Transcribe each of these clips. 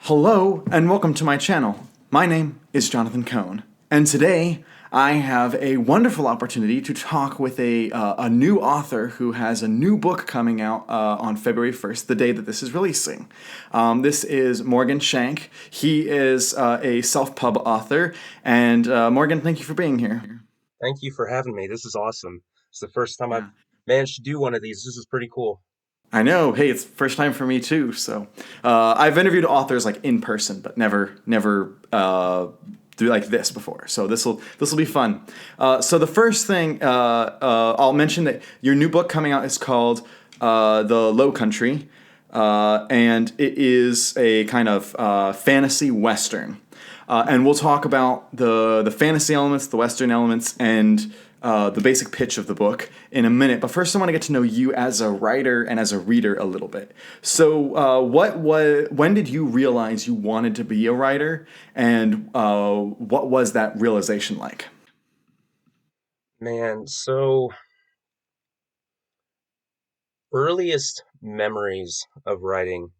Hello and welcome to my channel. My name is Jonathan Cohn, and today I have a wonderful opportunity to talk with a new author who has a new book coming out on February 1st, the day that this is releasing. This is Morgan Shank. He is a self-pub author, and Morgan, thank you for being here. Thank you for having me. This is awesome. It's the first time I've Yeah. managed to do one of these. This is pretty cool. I know. Hey, it's the first time for me too. So, I've interviewed authors like in person, but never do like this before. So this will be fun. So the first thing I'll mention that your new book coming out is called The Low Country, and it is a kind of fantasy western. And we'll talk about the fantasy elements, the western elements, and the basic pitch of the book in a minute. But first, I want to get to know you as a writer and as a reader a little bit. So, when did you realize you wanted to be a writer, and what was that realization like? Man, so earliest memories of writing.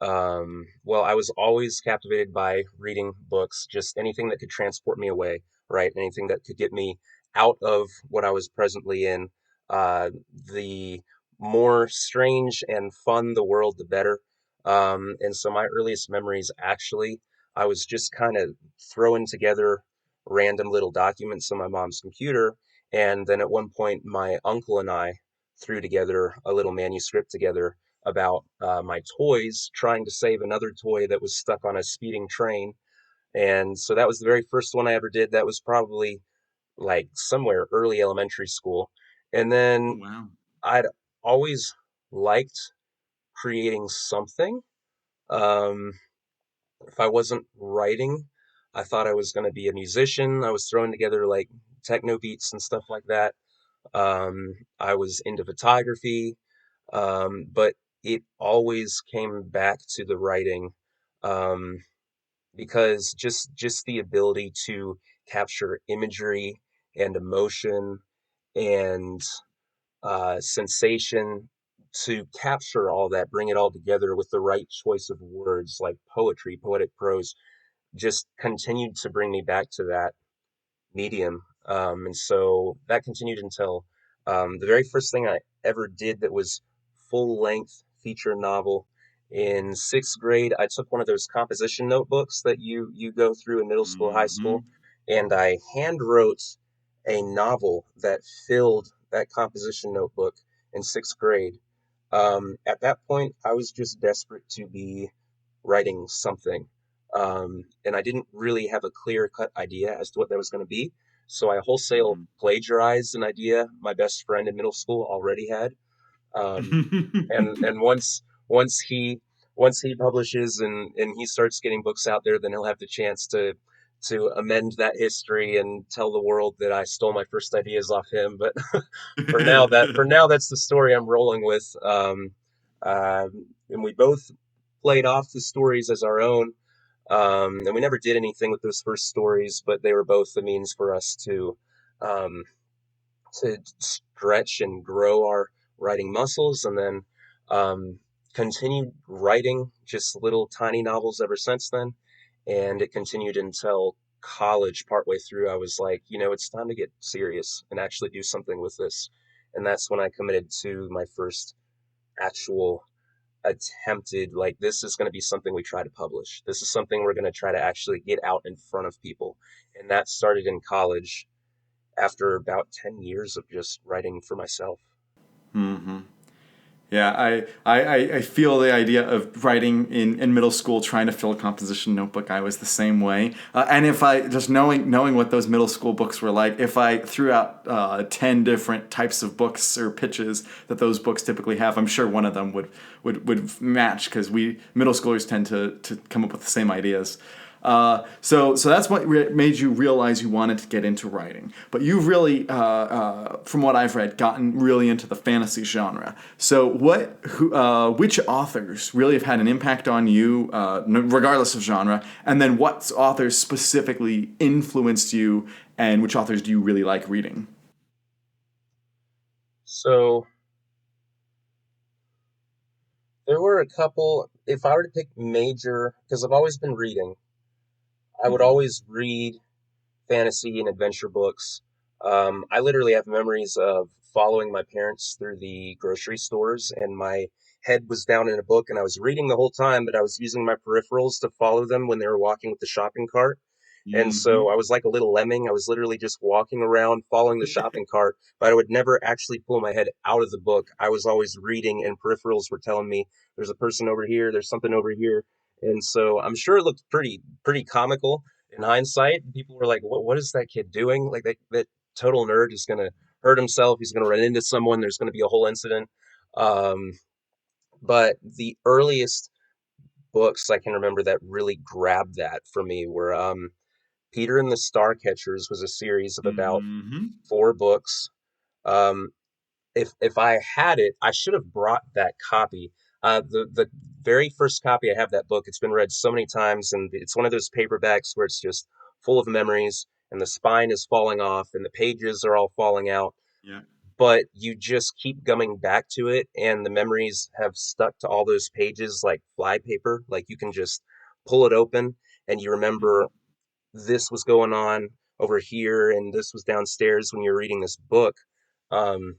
Well, I was always captivated by reading books, just anything that could transport me away, right? Anything that could get me out of what I was presently in. Uh, the more strange and fun the world, the better. And so my earliest memories, actually, I was just kind of throwing together random little documents on my mom's computer. And then at one point, my uncle and I threw together a little manuscript together about my toys, trying to save another toy that was stuck on a speeding train. And so that was the very first one I ever did. That was probably like somewhere early elementary school. And Oh, then wow. I'd always liked creating something. Um, if I wasn't writing, I thought I was going to be a musician. I was throwing together like techno beats and stuff like that. I was into photography. But it always came back to the writing, um, because just the ability to capture imagery and emotion and sensation, to capture all that, bring it all together with the right choice of words like poetry, poetic prose, just continued to bring me back to that medium. And so that continued until the very first thing I ever did that was full length feature novel. In sixth grade, I took one of those composition notebooks that you go through in middle school, high Hmm. school, and I hand wrote a novel that filled that composition notebook in sixth grade. At that point, I was just desperate to be writing something. And I didn't really have a clear cut idea as to what that was going to be. So I wholesale plagiarized an idea my best friend in middle school already had. Um, and once he once he publishes and he starts getting books out there, then he'll have the chance to amend that history and tell the world that I stole my first ideas off him. But for now that's the story I'm rolling with. And we both played off the stories as our own. And we never did anything with those first stories, but they were both the means for us um, to stretch and grow our writing muscles, and then um, continued writing just little tiny novels ever since then. And it continued until college. Partway through, I was like, it's time to get serious and actually do something with this. And that's when I committed to my first actual attempted, like, this is going to be something we try to publish. This is something we're going to try to actually get out in front of people. And that started in college after about 10 years of just writing for myself. Hmm. Yeah, I feel the idea of writing in middle school, trying to fill a composition notebook. I was the same way. And if I just knowing what those middle school books were like, if I threw out 10 different types of books or pitches that those books typically have, I'm sure one of them would match because we middle schoolers tend to come up with the same ideas. So that's what made you realize you wanted to get into writing. But you've really, from what I've read, gotten really into the fantasy genre. So which authors really have had an impact on you, regardless of genre? And then what authors specifically influenced you, and which authors do you really like reading? So There were a couple, if I were to pick major, because I've always been reading, I would Hmm. always read fantasy and adventure books. I literally have memories of following my parents through the grocery stores, and my head was down in a book, and I was reading the whole time, but I was using my peripherals to follow them when they were walking with the shopping cart. And so Hmm. I was like a little lemming. I was literally just walking around following the shopping cart, but I would never actually pull my head out of the book. I was always reading, and peripherals were telling me there's a person over here, there's something over here. And so I'm sure it looked pretty comical in hindsight. People were like, what is that kid doing? Like that total nerd is gonna hurt himself, he's gonna run into someone, there's gonna be a whole incident. Um, but the earliest books I can remember that really grabbed that for me were Peter and the Starcatchers was a series of about Hmm. 4 books. Um, if I had it, I should have brought that copy. The very first copy I have that book. It's been read so many times, and it's one of those paperbacks where it's just full of memories, and the spine is falling off, and the pages are all falling out. Yeah. But you just keep coming back to it, and the memories have stuck to all those pages like flypaper. Like you can just pull it open, and you remember Hmm. this was going on over here, and this was downstairs when you're reading this book. Um,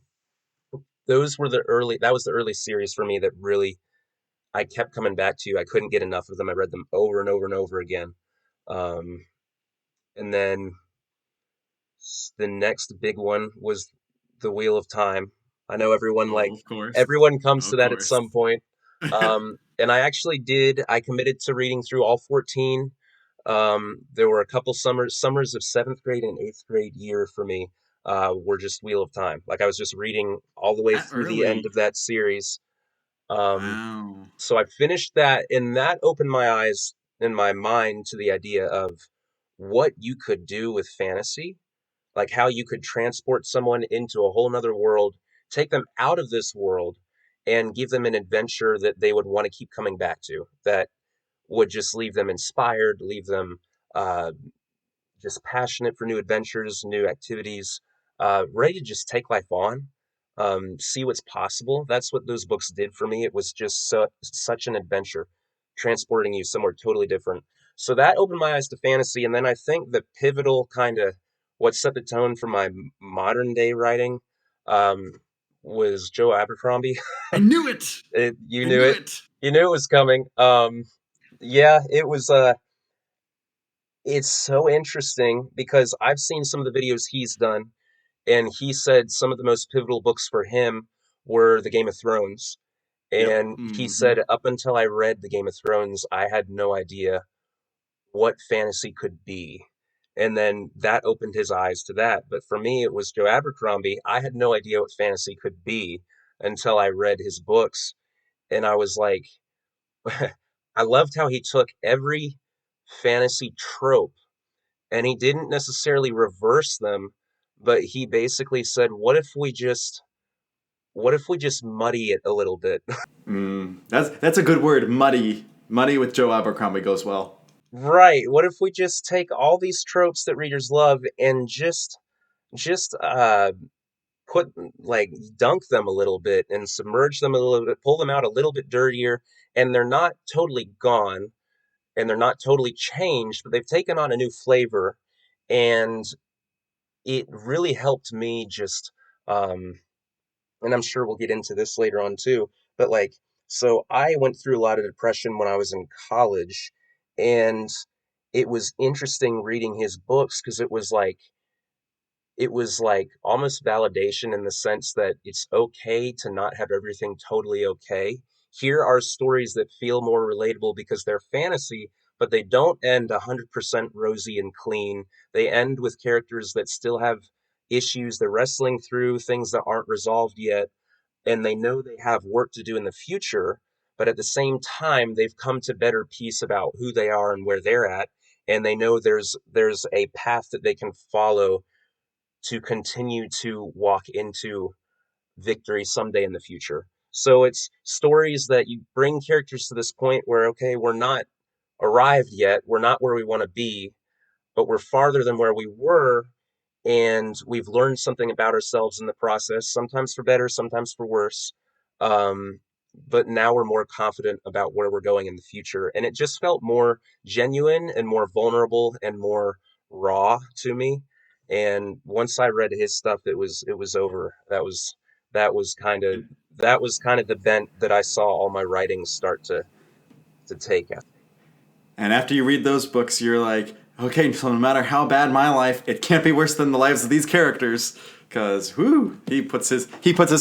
those were the early that was the early series for me that really I kept coming back to. I couldn't get enough of them. I read them over and over and over again. Um, and then the next big one was The Wheel of Time. I know Oh, of course. everyone comes to Of that at course. some point. And I actually did. I committed to reading through all 14. There were a couple summers of seventh grade and eighth grade year for me were just Wheel of Time. Like I was just reading all the way That through the end early. of that series. Um, Wow. so I finished that, and that opened my eyes and my mind to the idea of what you could do with fantasy, like how you could transport someone into a whole nother world, take them out of this world, and give them an adventure that they would want to keep coming back to, that would just leave them inspired, leave them uh, just passionate for new adventures, new activities, ready to just take life on, see what's possible. That's what those books did for me. It was just such an adventure, transporting you somewhere totally different. So that opened my eyes to fantasy. And then I think the pivotal kind of what set the tone for my modern day writing um, was Joe Abercrombie. I knew it. You I knew knew it. it. You knew it was coming. Yeah, it was. It's so interesting because I've seen some of the videos he's done, and he said some of the most pivotal books for him were the Game of Thrones. Yep. And he Hmm. said, up until I read the Game of Thrones, I had no idea what fantasy could be. And then that opened his eyes to that. But for me, it was Joe Abercrombie. I had no idea what fantasy could be until I read his books. And I was like, I loved how he took every fantasy trope and he didn't necessarily reverse them, but he basically said, what if we just muddy it a little bit?" That's a good word. Muddy. Muddy with Joe Abercrombie goes well. Right. What if we just take all these tropes that readers love and just put like dunk them a little bit and submerge them a little bit, pull them out a little bit dirtier, and they're not totally gone and they're not totally changed, but they've taken on a new flavor. And it really helped me just um and I'm sure we'll get into this later on too, but like, so I went through a lot of depression when I was in college, and it was interesting reading his books because it was like almost validation in the sense that it's okay to not have everything totally okay. Here are stories that feel more relatable because they're fantasy, but they don't end 100% rosy and clean. They end with characters that still have issues they're wrestling through, things that aren't resolved yet, and they know they have work to do in the future, but at the same time, they've come to better peace about who they are and where they're at, and they know there's a path that they can follow to continue to walk into victory someday in the future. So it's stories that you bring characters to this point where, okay, we're not arrived yet, we're not where we want to be, but we're farther than where we were, and we've learned something about ourselves in the process, sometimes for better, sometimes for worse. Um, but now we're more confident about where we're going in the future. And it just felt more genuine and more vulnerable and more raw to me. And once I read his stuff, it was over. That was kind of that was kind of the bent that I saw all my writings start to take. And after you read those books, you're like, okay, so no matter how bad my life, it can't be worse than the lives of these characters, because whoo, he puts his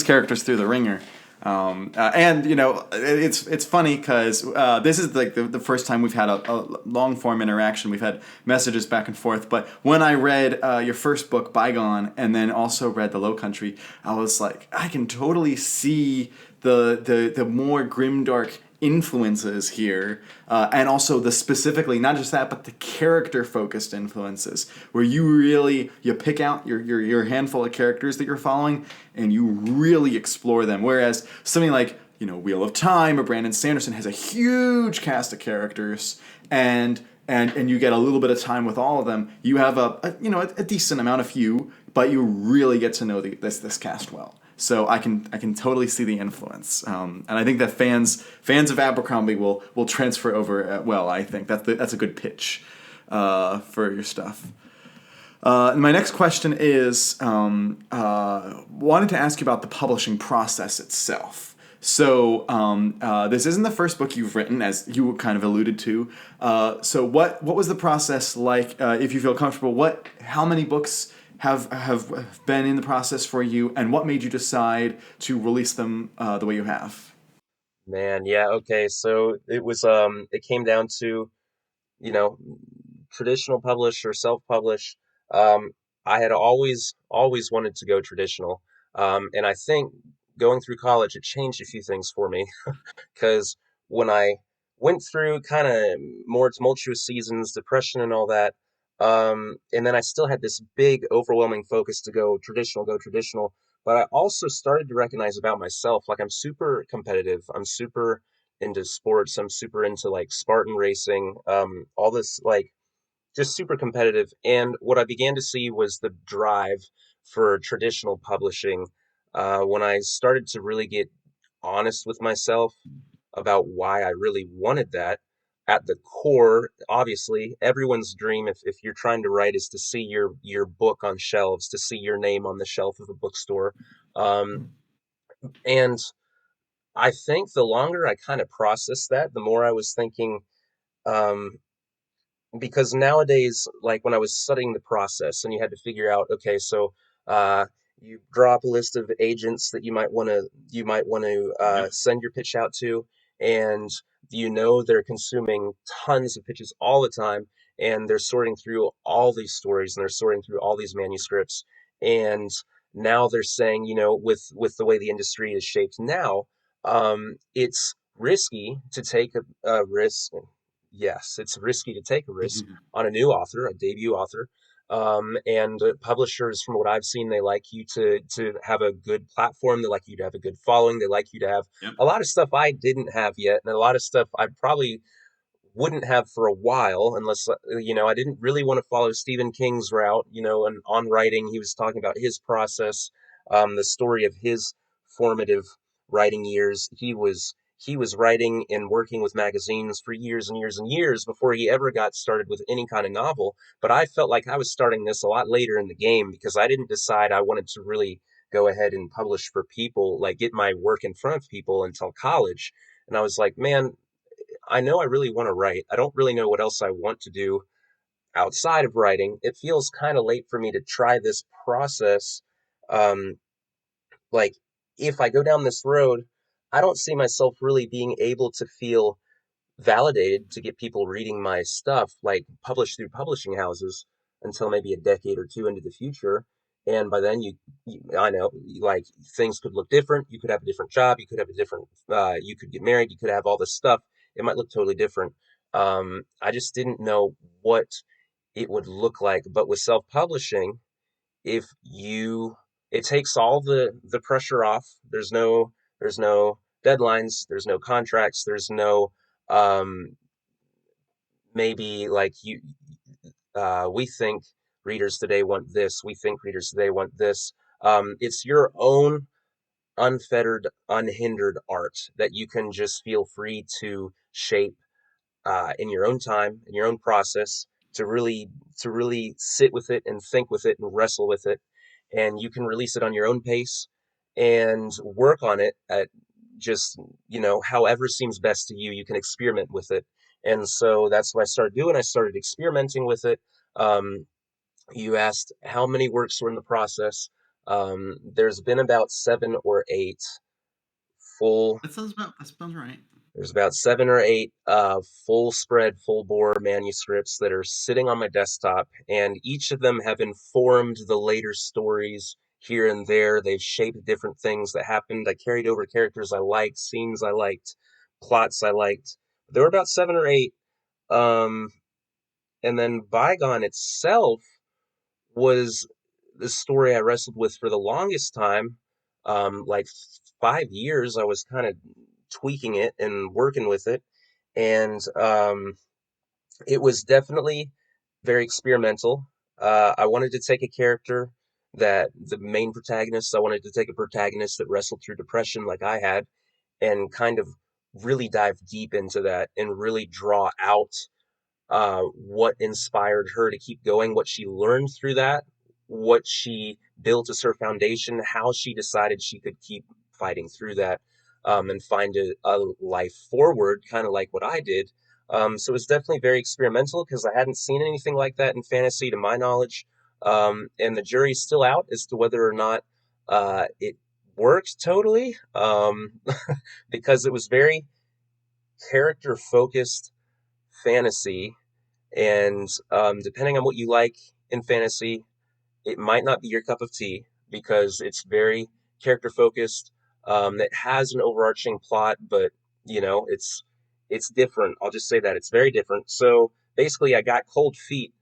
characters through the ringer. And you know, it's funny because this is like the first time we've had a long form interaction. We've had messages back and forth. But when I read your first book, Bygone, and then also read The Low Country, I was like, I can totally see the more grimdark influences here, and also the specifically not just that, but the character focused influences, where you pick out your handful of characters that you're following, and you really explore them. Whereas something like Wheel of Time or Brandon Sanderson has a huge cast of characters, and you get a little bit of time with all of them. You have a decent amount of few, but you really get to know this cast well. So I can totally see the influence, and I think that fans of Abercrombie will transfer over well. I think that's a good pitch for your stuff. My next question is wanted to ask you about the publishing process itself. So this isn't the first book you've written, as you kind of alluded to. So what was the process like? If you feel comfortable, how many books have been in the process for you, and what made you decide to release them the way you have? Man, yeah, okay. So it came down to, you know, traditional publish or self-publish. Um, I had always wanted to go traditional. And I think going through college, it changed a few things for me. Because when I went through kind of more tumultuous seasons, depression and all that, and then I still had this big, overwhelming focus to go traditional. But I also started to recognize about myself, like I'm super competitive. I'm super into sports. I'm super into like Spartan racing. All this like just super competitive. And what I began to see was the drive for traditional publishing when I started to really get honest with myself about why I really wanted that. At the core, obviously, everyone's dream, if you're trying to write, is to see your book on shelves, to see your name on the shelf of a bookstore. Um, and I think the longer I kind of processed that, the more I was thinking, um, because nowadays, like when I was studying the process, and you had to figure out, okay, so uh, you draw up a list of agents that you might want to Yep. send your pitch out to, and they're consuming tons of pitches all the time, and they're sorting through all these stories, and they're sorting through all these manuscripts, and now they're saying, with the way the industry is shaped now, it's risky to take a risk. Yes, it's risky to take a risk on a new author, a debut author. And publishers, from what I've seen, they like you to have a good platform. They like you to have a good following. They like you to have Yep. a lot of stuff I didn't have yet, and a lot of stuff I probably wouldn't have for a while unless I didn't really want to follow Stephen King's route, and on writing he was talking about his process, the story of his formative writing years. He was writing and working with magazines for years and years and years before he ever got started with any kind of novel. But I felt like I was starting this a lot later in the game because I didn't decide I wanted to really go ahead and publish for people, like get my work in front of people until college. And I was like, man, I know I really want to write. I don't really know what else I want to do outside of writing. It feels kind of late for me to try this process. Um, like, if I go down this road, I don't see myself really being able to feel validated to get people reading my stuff, like published through publishing houses, until maybe a decade or two into the future. And by then, I know, like things could look different. You could have a different job. You could have a different. You could get married. You could have all this stuff. It might look totally different. I just didn't know what it would look like. But with self-publishing, if you, it takes all the pressure off. There's no deadlines. There's no contracts. There's no um, maybe like we think readers today want this. We think readers today want this. It's your own. unfettered, unhindered art that you can just feel free to shape in your own time, in your own process, to really sit with it and think with it and wrestle with it, and you can release it on your own pace and work on it at just however seems best to you. You can experiment with it, and so that's what I started doing. I started experimenting with it. Um, you asked how many works were in the process. There's been about 7 or 8 full That sounds right. there's about 7 or 8 full spread, full bore manuscripts that are sitting on my desktop, and each of them have informed the later stories here and there. They've shaped different things that happened. I carried over characters I liked, scenes I liked, plots I liked. There were about 7 or 8. Um, and then Bygone itself was the story I wrestled with for the longest time. Like 5 years, I was kind of tweaking it and working with it. And it was definitely very experimental. I wanted to take a character that the main protagonist, I wanted to take a protagonist that wrestled through depression like I had, and kind of really dive deep into that and really draw out what inspired her to keep going, what she learned through that, what she built as her foundation, how she decided she could keep fighting through that, and find a life forward, kind of like what I did. So it's definitely very experimental because I hadn't seen anything like that in fantasy to my knowledge. And the jury's still out as to whether or not it worked totally, because it was very character focused fantasy, and depending on what you like in fantasy, it might not be your cup of tea because it's very character focused. It has an overarching plot, but it's different. I'll just say that it's very different. So basically, I got cold feet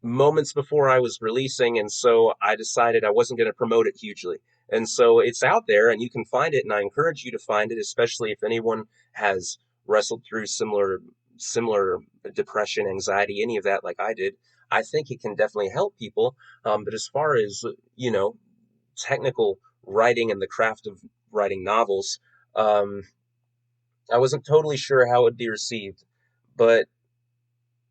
moments before I was releasing, and so I decided I wasn't going to promote it hugely. And so it's out there, and you can find it, and I encourage you to find it, especially if anyone has wrestled through similar depression, anxiety, any of that, like I did. I think it can definitely help people. But as far as technical writing and the craft of writing novels, um, I wasn't totally sure how it would be received, but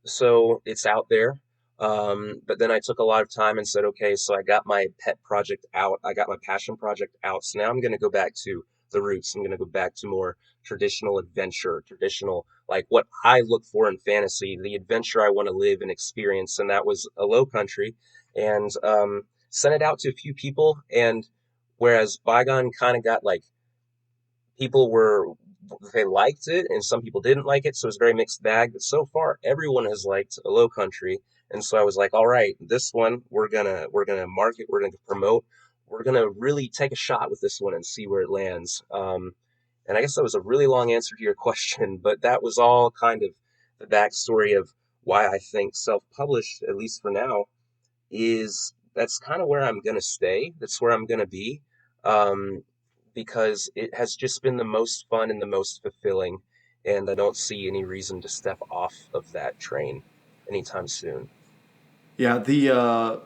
so it's out there. But then I took a lot of time and said, okay, so I got my pet project out. I got my passion project out. So now I'm going to go back to the roots. I'm going to go back to more traditional adventure, traditional, like what I look for in fantasy, the adventure I want to live and experience. And that was a low country, and sent it out to a few people. And whereas Bygone kind of got like, people were they liked it and some people didn't like it, so it was a very mixed bag, but so far everyone has liked a low country. And so I was like, all right, this one we're gonna market, we're gonna promote, we're gonna really take a shot with this one and see where it lands. And I guess that was a really long answer to your question, but that was all kind of the backstory of why I think self-published, at least for now, is that's kind of where I'm going to stay. That's where I'm going to be, um, because it has just been the most fun and the most fulfilling. And I don't see any reason to step off of that train anytime soon. Yeah, the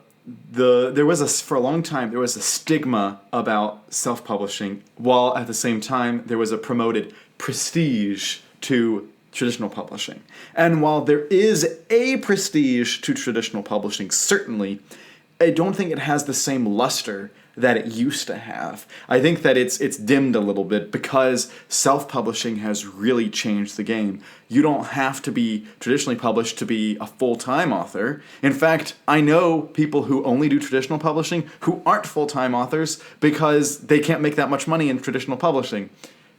there was a for a long time there was a stigma about self-publishing, while at the same time there was a promoted prestige to traditional publishing. And while there is a prestige to traditional publishing, certainly, I don't think it has the same luster that it used to have. I think that it's dimmed a little bit because self-publishing has really changed the game. You don't have to be traditionally published to be a full-time author. In fact, I know people who only do traditional publishing who aren't full-time authors because they can't make that much money in traditional publishing.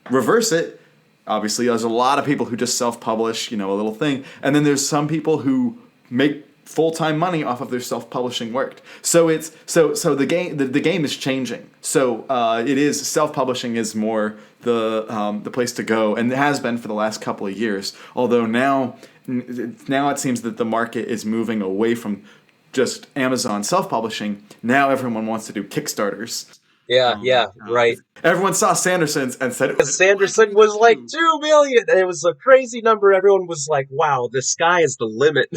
Reverse it, obviously, there's a lot of people who just self-publish, a little thing, and then there's some people who make full-time money off of their self-publishing work. So it's the game is changing. So it is self-publishing is more the place to go, and it has been for the last couple of years. Although now it seems that the market is moving away from just Amazon self-publishing. Now everyone wants to do Kickstarters. Yeah, yeah, right. Everyone saw Sanderson's and said, "I can Sanderson do that was like too." 2 million. It was a crazy number. Everyone was like, "Wow, the sky is the limit."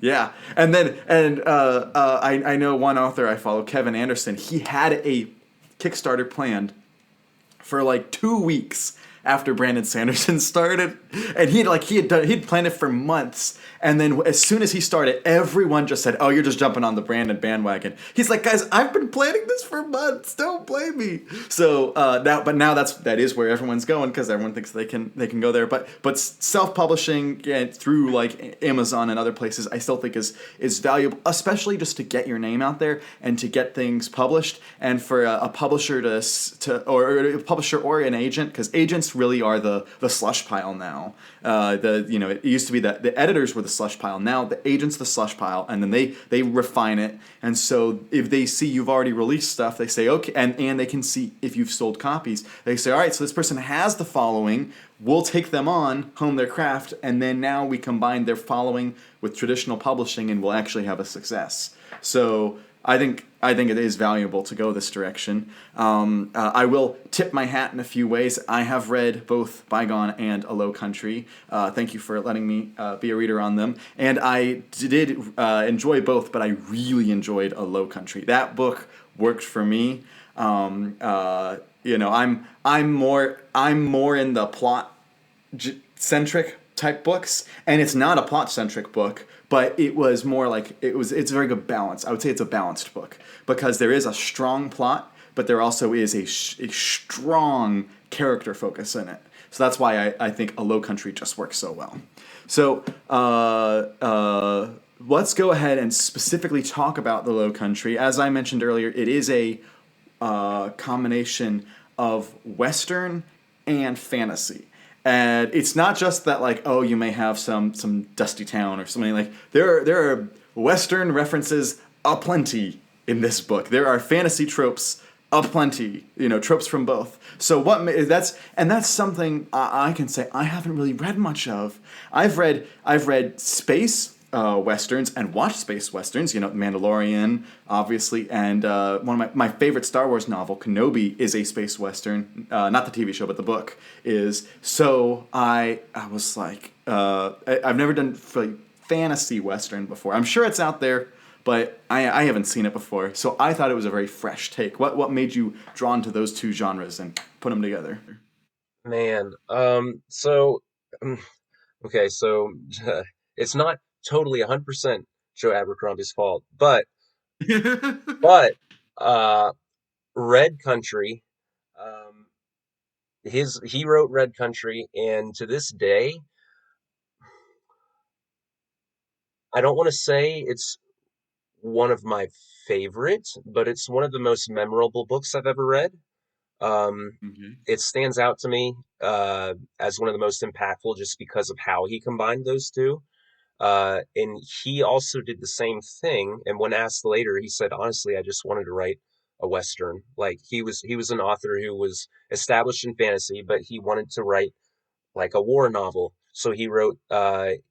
Yeah, I know one author I follow, Kevin Anderson. He had a Kickstarter planned for like 2 weeks after Brandon Sanderson started, and he'd planned it for months, and then as soon as he started, everyone just said, "Oh, you're just jumping on the Brandon bandwagon." He's like, "Guys, I've been planning this for months. Don't blame me." So now that is where everyone's going because everyone thinks they can go there. But self publishing through like Amazon and other places, I still think is valuable, especially just to get your name out there and to get things published, and for a publisher or a publisher or an agent, because agents really are the slush pile now. It used to be that the editors were the slush pile. Now the agent's the slush pile, and then they refine it. And so if they see you've already released stuff, they say okay, and they can see if you've sold copies. They say, all right, so this person has the following. We'll take them on, hone their craft, and then now we combine their following with traditional publishing, and we'll actually have a success. So I think it is valuable to go this direction. I will tip my hat in a few ways. I have read both Bygone and A Low Country. Thank you for letting me be a reader on them. And I did enjoy both, but I really enjoyed A Low Country. That book worked for me. I'm more in the plot centric type books, and it's not a plot centric book, but it was more like it's a very good balance. I would say it's a balanced book because there is a strong plot, but there also is a strong character focus in it. So that's why I think A Low Country just works so well. So let's go ahead and specifically talk about The Low Country. As I mentioned earlier, it is a combination of Western and fantasy. And it's not just that like, oh, you may have some dusty town or something. Like there are Western references aplenty in this book. There are fantasy tropes aplenty, tropes from both. So that's something I can say I haven't really read much of. I've read space westerns and watched space westerns. Mandalorian, obviously, and one of my favorite Star Wars novel, Kenobi, is a space western. Not the TV show, but the book is. So I was like, I've never done fantasy western before. I'm sure it's out there, but I haven't seen it before. So I thought it was a very fresh take. What made you drawn to those two genres and put them together? Man, um, okay, so it's not totally 100% Joe Abercrombie's fault, but uh, Red Country, um, he wrote Red Country, and to this day, I don't want to say it's one of my favorite, but it's one of the most memorable books I've ever read. Um, Okay. it stands out to me as one of the most impactful just because of how he combined those two. And he also did the same thing. And when asked later, he said, honestly, I just wanted to write a Western. Like he was an author who was established in fantasy, but he wanted to write like a war novel. So he wrote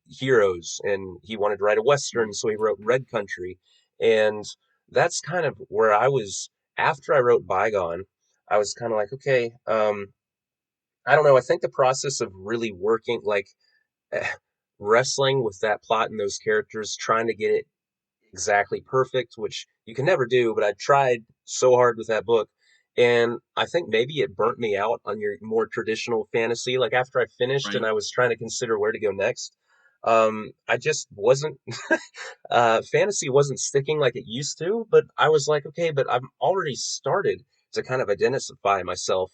Heroes, and he wanted to write a Western, so he wrote Red Country. And that's kind of where I was after I wrote Bygone. I was kind of like, okay, I don't know. I think the process of really working, like eh, wrestling with that plot and those characters, trying to get it exactly perfect, which you can never do, but I tried so hard with that book. And I think maybe it burnt me out on your more traditional fantasy. Like after I finished and Right. I was trying to consider where to go next, I just wasn't, fantasy wasn't sticking like it used to. But I was like, okay, but I've already started to kind of identify myself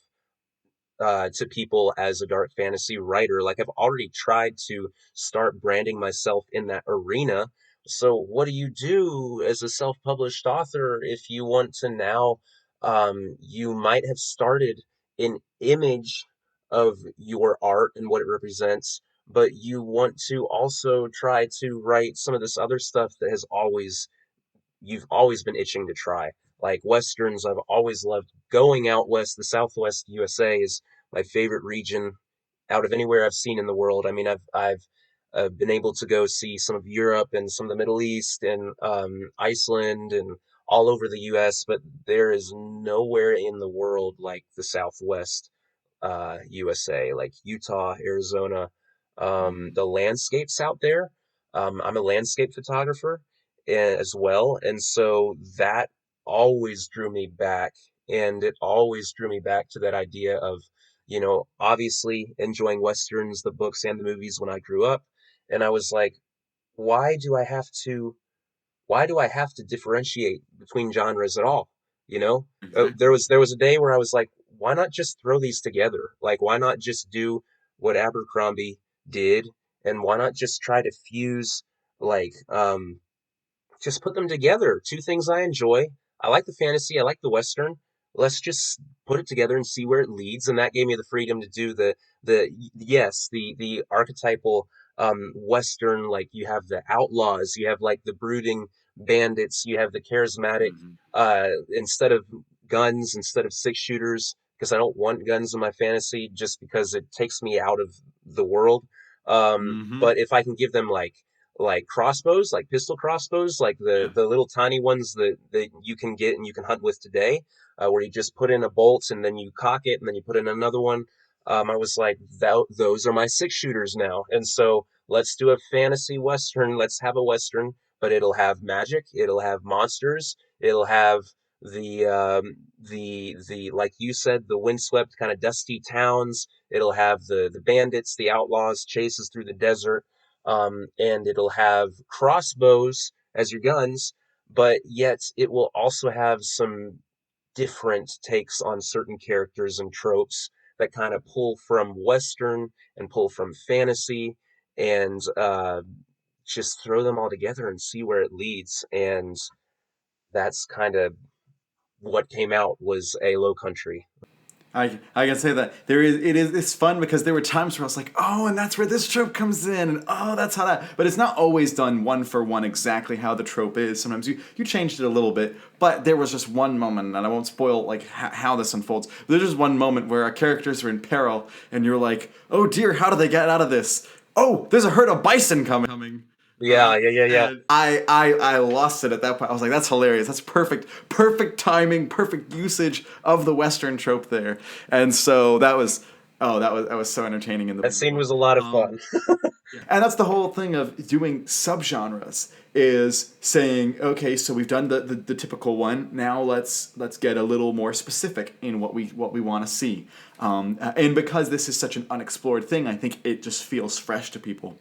to people as a dark fantasy writer. Like I've already tried to start branding myself in that arena. So what do you do as a self-published author if you want to now? You might have started an image of your art and what it represents, but you want to also try to write some of this other stuff that has always you've always been itching to try. Like westerns, I've always loved going out west. The Southwest USA is my favorite region out of anywhere I've seen in the world. I mean, I've been able to go see some of Europe and some of the Middle East and Iceland and all over the U.S., but there is nowhere in the world like the Southwest USA, like Utah, Arizona, the landscapes out there. I'm a landscape photographer as well, and so that always drew me back and it always drew me back to that idea of, obviously enjoying Westerns, the books and the movies when I grew up. And I was like, why do I have to why do I have to differentiate between genres at all? You know, there Exactly. was there was a day where I was like, why not just throw these together? Like, why not just do what Abercrombie did, and why not just try to fuse like just put them together. Two things I enjoy. I like the fantasy, I like the western. Let's just put it together and see where it leads. And that gave me the freedom to do the archetypal western. Like, you have the outlaws, you have like the brooding bandits, you have the charismatic Hmm. instead of guns, instead of six shooters, because I don't want guns in my fantasy just because it takes me out of the world. Hmm. But if I can give them like crossbows, like pistol crossbows, like the Yeah. the little tiny ones that you can get and you can hunt with today, where you just put in a bolt and then you cock it and then you put in another one. I was like, those are my six shooters now, and so let's do a fantasy western. Let's have a western, but it'll have magic, it'll have monsters, it'll have the like you said, the windswept kind of dusty towns. It'll have the bandits, the outlaws, chases through the desert, and it'll have crossbows as your guns, but yet it will also have some different takes on certain characters and tropes that kind of pull from Western and pull from fantasy, and just throw them all together and see where it leads. And that's kind of what came out was a Low Country. I can say that it's fun because there were times where I was like, oh, and that's where this trope comes in, and oh, that's how that. But it's not always done one for one exactly how the trope is. Sometimes you changed it a little bit, but there was just one moment, and I won't spoil like how this unfolds. But there's just one moment where our characters are in peril, and you're like, oh dear, how do they get out of this? Oh, there's a herd of bison coming. Yeah, yeah, yeah, yeah. And I lost it at that point. I was like, that's hilarious. That's perfect timing, perfect usage of the Western trope there. And so that was so entertaining in That the scene book. was a lot of fun. Yeah. And that's the whole thing of doing subgenres is saying, okay, so we've done the typical one. Now let's get a little more specific in what we want to see. And because this is such an unexplored thing, I think it just feels fresh to people.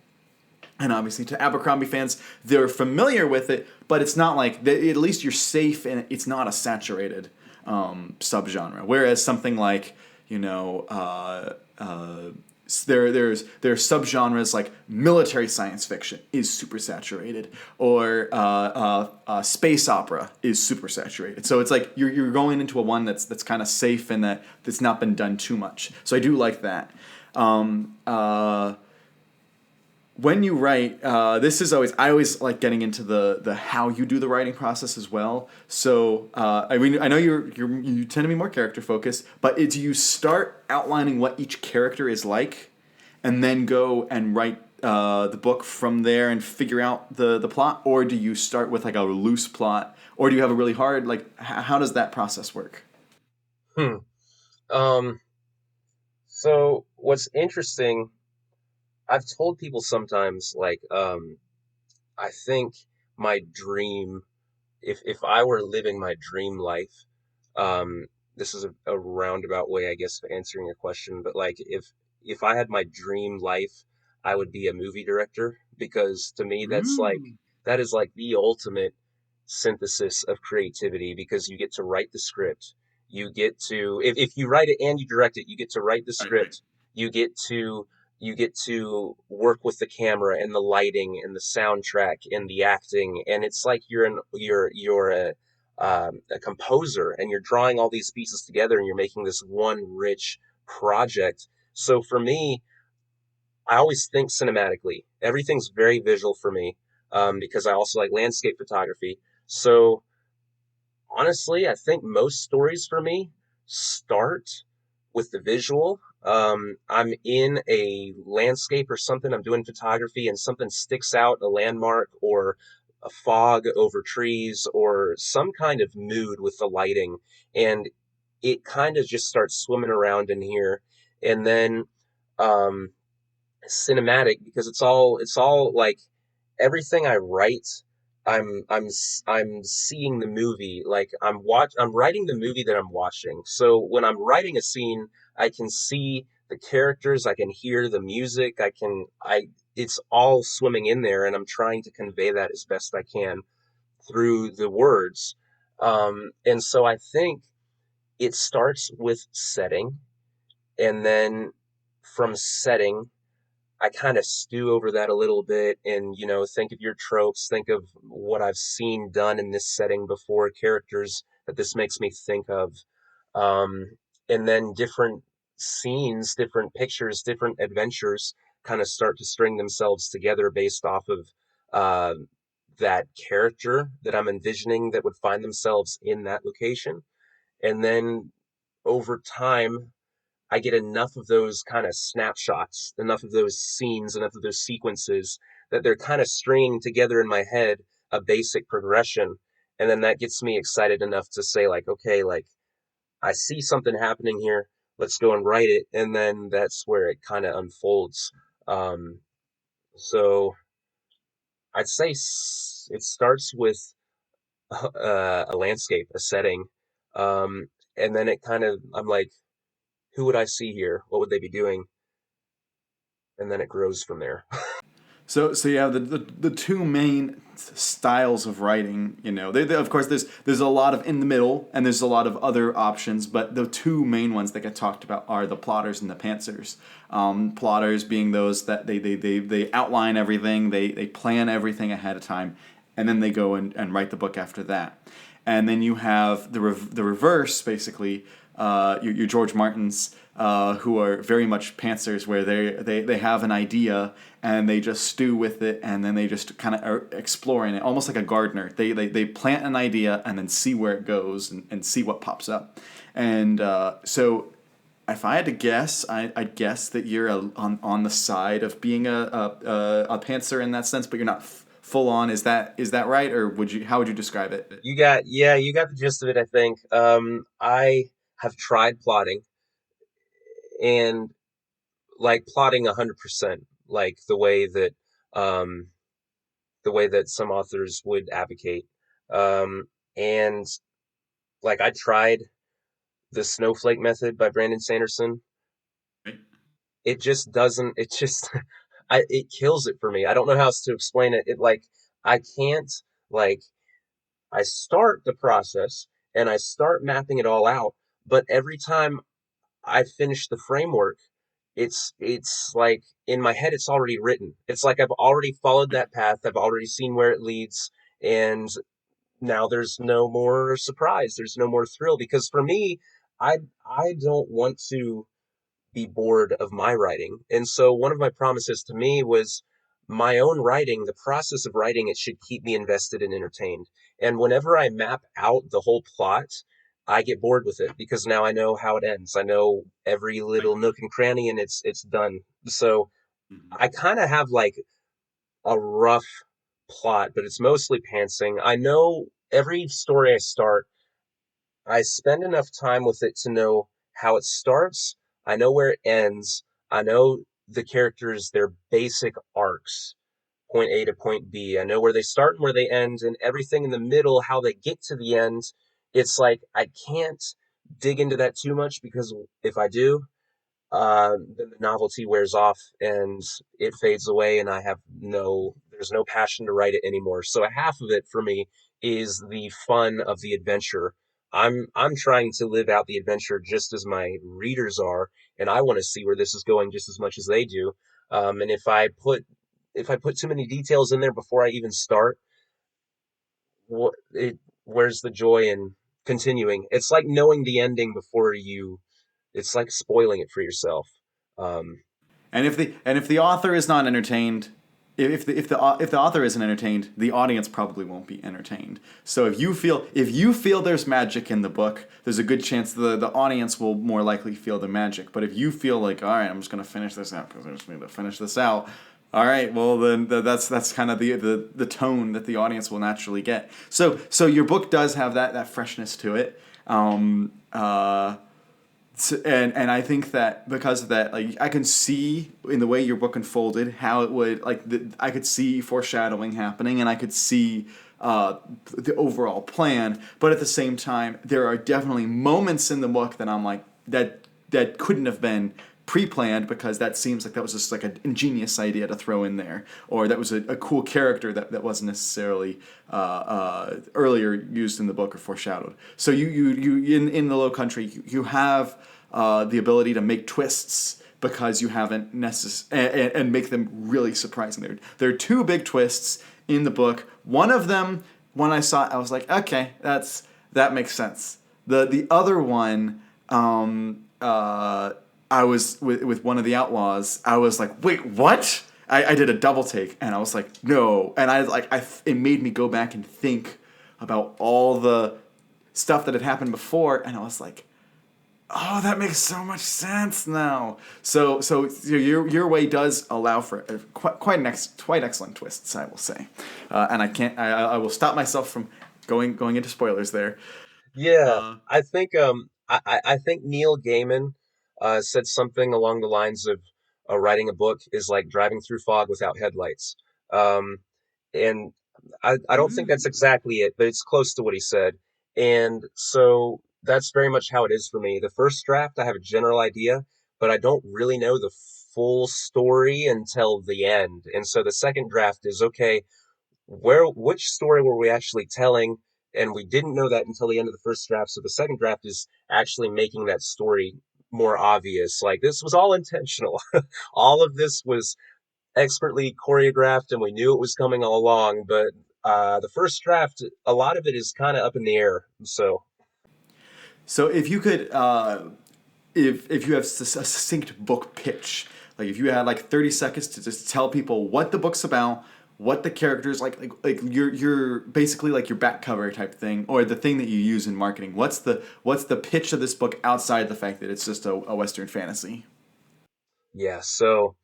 And obviously, to Abercrombie fans, they're familiar with it, but it's not like at least you're safe and it's not a saturated subgenre. Whereas something like there's subgenres like military science fiction is super saturated, or space opera is super saturated. So it's like you're going into a one that's kind of safe and that's not been done too much. So I do like that. Um, uh, when you write, this is always I always like getting into the how you do the writing process as well. So I mean I know you tend to be more character focused, but do you start outlining what each character is like, and then go and write the book from there and figure out the plot, or do you start with like a loose plot, or do you have a really hard like how does that process work? Hmm. Um, so what's interesting, I've told people sometimes, like, I think my dream, if I were living my dream life, um, this is a roundabout way, I guess, of answering your question, but like, if I had my dream life, I would be a movie director, because to me Mm. that is like the ultimate synthesis of creativity, because you get to write the script. You get to, if you write it and you direct it, you get to write the Right, right. script. You get to you get to work with the camera and the lighting and the soundtrack and the acting, and it's like you're a composer, and you're drawing all these pieces together and you're making this one rich project. So for me, I always think cinematically. Everything's very visual for me, because I also like landscape photography. So honestly, I think most stories for me start with the visual. I'm in a landscape or something, I'm doing photography, and something sticks out, a landmark or a fog over trees or some kind of mood with the lighting. And it kind of just starts swimming around in here. And then um, cinematic, because it's all like everything I write. I'm seeing the movie, like I'm writing the movie that I'm watching. So when I'm writing a scene, I can see the characters, I can hear the music, I it's all swimming in there, and I'm trying to convey that as best I can through the words. And so I think it starts with setting, and then from setting I kind of stew over that a little bit and, think of your tropes, think of what I've seen done in this setting before, characters that this makes me think of. And then different scenes, different pictures, different adventures kind of start to string themselves together based off of uh, that character that I'm envisioning that would find themselves in that location. And then over time, I get enough of those kind of snapshots, enough of those scenes, enough of those sequences that they're kind of stringing together in my head a basic progression. And then that gets me excited enough to say, like, okay, like, I see something happening here. Let's go and write it. And then that's where it kind of unfolds. So I'd say it starts with a landscape, a setting. And then it kind of, I'm like, who would I see here? What would they be doing? And then it grows from there. So you have the two main styles of writing. Of course there's a lot of in the middle and there's a lot of other options, but the two main ones that get talked about are the plotters and the pantsers. Plotters being those that they outline everything, they plan everything ahead of time, and then they go and write the book after that. And then you have the reverse, basically, your George Martins, who are very much pantsers, where they have an idea and they just stew with it, and then they just kind of are exploring it, almost like a gardener. They plant an idea and then see where it goes and see what pops up. And so if I had to guess, I'd guess that you're on the side of being a pantser in that sense, but you're not full on. Is that right, or how would you describe it? You got the gist of it, I think. I have tried plotting and like plotting 100%, like um, the way that some authors would advocate. Um, and like I tried the snowflake method by Brandon Sanderson. It just doesn't, it just, it kills it for me. I don't know how else to explain it. It like, I can't, like, I start the process and I start mapping it all out, but every time I finish the framework, it's like in my head it's already written. It's like I've already followed that path, I've already seen where it leads, and now there's no more surprise, there's no more thrill because for me, I don't want to be bored of my writing. And so one of my promises to me was my own writing, the process of writing it should keep me invested and entertained. And whenever I map out the whole plot, I get bored with it because now I know how it ends. I know every little nook and cranny and it's done. So I kind of have like a rough plot, but it's mostly pantsing. I know every story I start, I spend enough time with it to know how it starts. I know where it ends. I know the characters, their basic arcs, point A to point B. I know where they start and where they end, and everything in the middle, how they get to the end. It's like I can't dig into that too much because if I do, then the novelty wears off and it fades away, and there's no passion to write it anymore. So half of it for me is the fun of the adventure. I'm trying to live out the adventure just as my readers are, and I want to see where this is going just as much as they do. And if I put too many details in there before I even start, where's the joy in continuing? It's like knowing the ending before you. It's like spoiling it for yourself. Um, And if the author is not entertained, if the author isn't entertained, the audience probably won't be entertained. So if you feel there's magic in the book, there's a good chance the audience will more likely feel the magic. But if you feel like, all right, I'm just gonna finish this out because I just need to finish this out. All right, well then that's kind of the tone that the audience will naturally get. So your book does have that freshness to it. And I think that because of that, like I can see in the way your book unfolded how it would I could see foreshadowing happening, and I could see uh, the overall plan. But at the same time, there are definitely moments in the book that I'm like that couldn't have been pre-planned because that seems like that was just like an ingenious idea to throw in there, or that was a cool character that wasn't necessarily earlier used in the book or foreshadowed. So you in the Low Country you have the ability to make twists because you haven't and make them really surprising. There are two big twists in the book. One of them, when I saw it, I was like, okay, that makes sense. The other one, I was with one of the outlaws. I was like, wait, what? I did a double take, and I was like, no, and it made me go back and think about all the stuff that had happened before, and I was like, oh, that makes so much sense now. So your way does allow for quite excellent twists, I will say, and I will stop myself from going into spoilers there. Yeah, Uh, I think Neil Gaiman said something along the lines of writing a book is like driving through fog without headlights. Um, and I don't think that's mm. exactly it, but it's close to what he said. And so that's very much how it is for me. The first draft, I have a general idea, but I don't really know the full story until the end. And so the second draft is okay, which story were we actually telling? And we didn't know that until the end of the first draft. So the second draft is actually making that story more obvious. Like this was all intentional. All of this was expertly choreographed and we knew it was coming all along, but the first draft, a lot of it is kind of up in the air. So So if you could, if you have a succinct book pitch, like if you had like 30 seconds to just tell people what the book's about, what the characters like your basically like your back cover type thing, or the thing that you use in marketing. What's the pitch of this book outside the fact that it's just a Western fantasy? yeah, so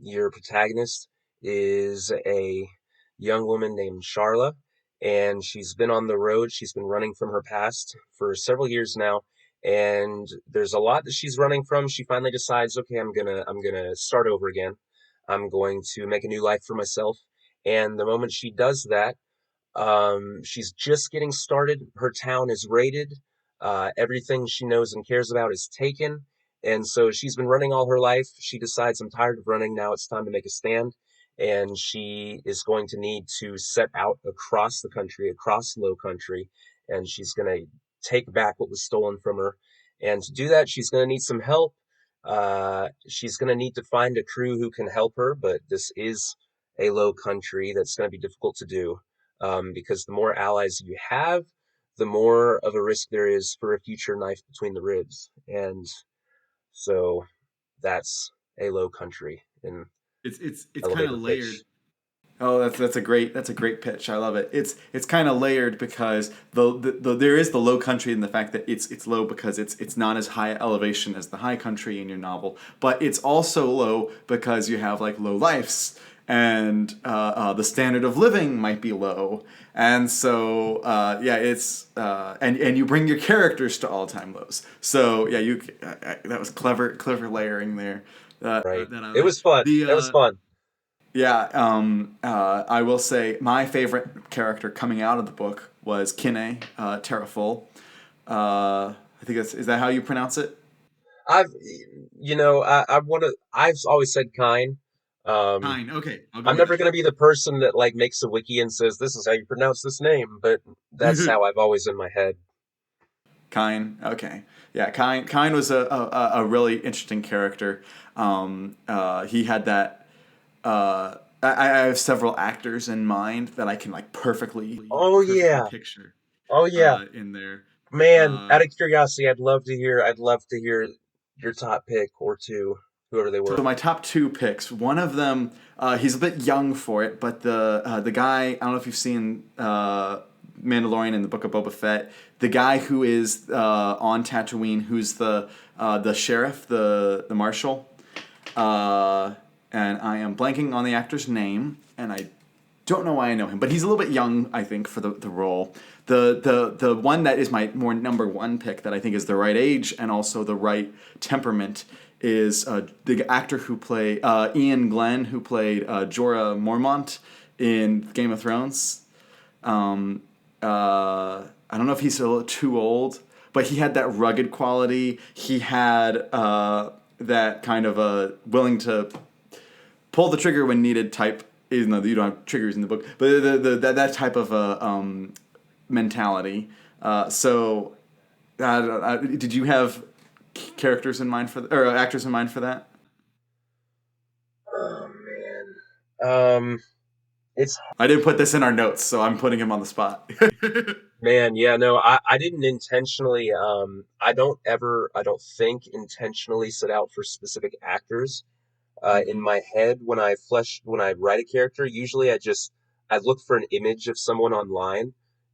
your protagonist is a young woman named Charla, and she's been on the road. She's been running from her past for several years now, and there's a lot that she's running from. She finally decides, okay, I'm gonna start over again. I'm going to make a new life for myself. And the moment she does that, she's just getting started. Her town is raided. Everything she knows and cares about is taken. And so she's been running all her life. She decides, I'm tired of running. Now it's time to make a stand. And she is going to need to set out across the country, across low country. And she's going to take back what was stolen from her. And to do that, she's going to need some help. She's going to need to find a crew who can help her. But this is a low country that's going to be difficult to do, because the more allies you have, the more of a risk there is for a future knife between the ribs. And so that's a low country in It's kind of elevator layered. pitch. Oh, that's a great pitch. I love it. It's kind of layered because there is the low country in the fact that it's low because it's not as high elevation as the high country in your novel, but it's also low because you have like low lifes and the standard of living might be low, and so yeah, it's and you bring your characters to all time lows. So yeah, that was clever layering there. Right. That I It like was fun. the. It was fun. Yeah, I will say my favorite character coming out of the book was Kine Terraful. I think is that how you pronounce it? I've, I want to, I've always said kind. Um, Kine. Okay, I'll go I'm with never going to be the person that like makes a wiki and says, this is how you pronounce this name, but that's it. how I've always in my head. Kine. Okay. Yeah, Kine was a really interesting character. He had that. I have several actors in mind that I can like Oh perfectly yeah. picture Oh yeah. in there. Man, out Uh, of curiosity, I'd love to hear your top pick or two, whoever they So were. my top two picks. One of them, he's a bit young for it, but the guy, I don't know if you've seen Mandalorian and the Book of Boba Fett. The guy who is on Tatooine, who's the sheriff, the marshal, and I am blanking on the actor's name, and I Don't know why I know him, but he's a little bit young, I think, for the role. The one that is my more number one pick that I think is the right age and also the right temperament is the actor who played Ian Glenn, who played Jorah Mormont in Game of Thrones. I don't know if he's a little too old, but he had that rugged quality. He had that kind of a willing to pull the trigger when needed type. Even though you don't have triggers in the book, but that type of mentality. Did you have characters in mind or actors in mind for that? Oh man. It's I didn't put this in our notes, so I'm putting him on the spot. Man, yeah, no, I didn't intentionally, I don't think intentionally set out for specific actors. In Hmm. my head, when I write a character, usually I look for an image of someone online,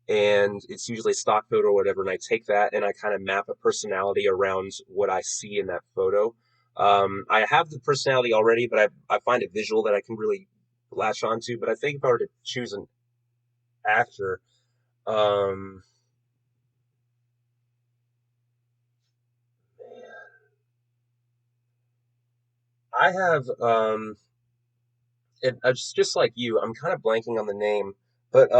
and it's usually a stock photo or whatever, and I take that and I kind of map a personality around what I see in that photo. I have the personality already, but I find it visual that I can really latch onto. But I think if I were to choose an actor, um, I have it's just like you. I'm kind of blanking on the name, but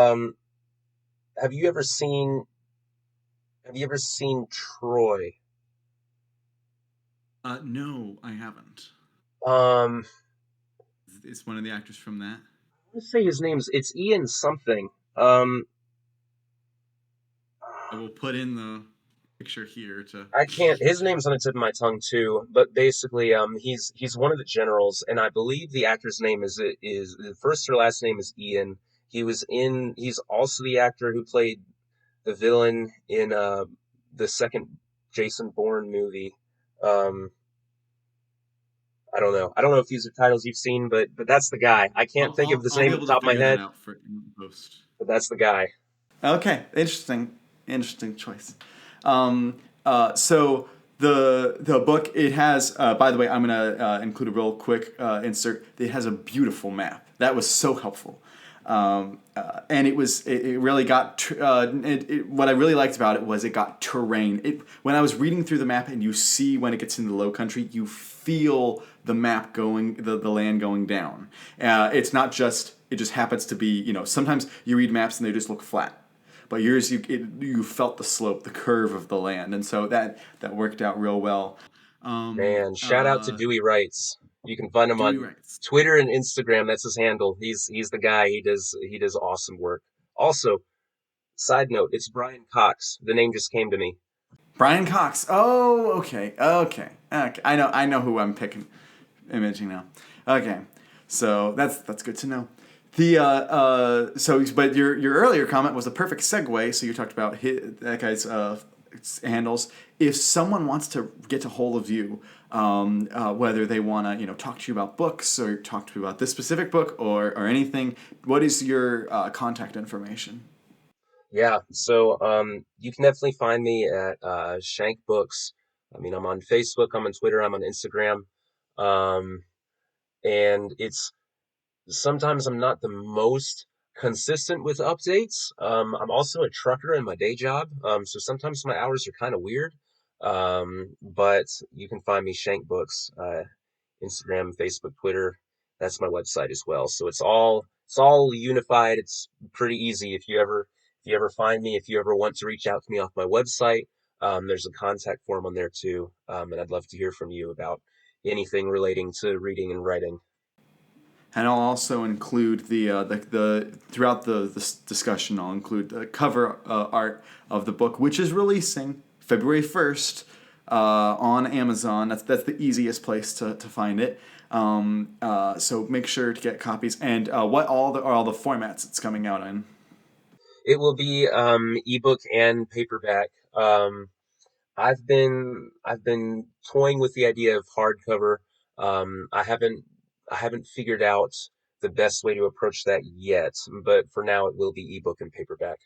have you ever seen have you ever seen Troy? No, I haven't. Um, It's one of the actors from that. let's say his name's it's Ian something. Um, I will put in the picture here to. I can't. His name's on the tip of my tongue too. But basically, he's one of the generals, and I believe the actor's name is the first or last name is Ian. He's also the actor who played the villain in the second Jason Bourne movie. Um, I don't know. I don't know if these are titles you've seen, but that's the guy. I can't think of his I'll be name at able the to top of my figure that head, out for in post. but that's the guy. Okay, interesting choice. Um, so the book it has. By the way, I'm gonna include a real quick insert. It has a beautiful map. That was so helpful. And it really got what I really liked about it was it got terrain. When I was reading through the map and you see when it gets into the low country, you feel the map going the land going down. It's not just it just happens to be sometimes you read maps and they just look flat, but yours you felt the slope, the curve of the land, and so that worked out real well. Um, Man, shout out to uh, Dewey Wrights. You can find him Dewey on writes. Twitter and Instagram. That's his handle. He's the guy. He does awesome work. Also, side note, it's Brian Cox. The name just came to me. Brian Cox. Oh, okay. I know who I'm picking, imaging now. Okay, so that's good to know. But your earlier comment was a perfect segue. So you talked about that guy's handles. If someone wants to get a hold of you, whether they want to talk to you about books or talk to you about this specific book or anything, what is your contact information? Yeah, so you can definitely find me at Shank Books. I mean, I'm on Facebook, I'm on Twitter, I'm on Instagram. Um, and it's sometimes I'm not the most consistent with updates. I'm also a trucker in my day job, so sometimes my hours are kind of weird. But you can find me Shank Books, Instagram, Facebook, Twitter. That's my website as well. So it's all unified. It's pretty easy. If you ever find me, if you ever want to reach out to me off my website, there's a contact form on there too. And I'd love to hear from you about anything relating to reading and writing. And I'll also include the throughout this discussion. I'll include the cover art of the book, which is releasing February 1st on Amazon. That's the easiest place to find it. So make sure to get copies. And what are all the formats it's coming out in? It will be ebook and paperback. I've been toying with the idea of hardcover. I haven't figured out the best way to approach that yet, but for now it will be ebook and paperback.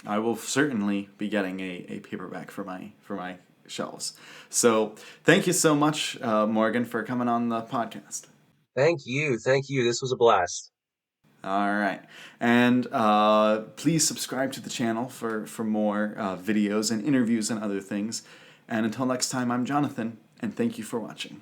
I will certainly be getting a paperback for my shelves. So thank you so much, Morgan, for coming on the podcast. Thank you, thank you. This was a blast. All right. And please subscribe to the channel for more videos and interviews and other things. And until next time, I'm Jonathan, and thank you for watching.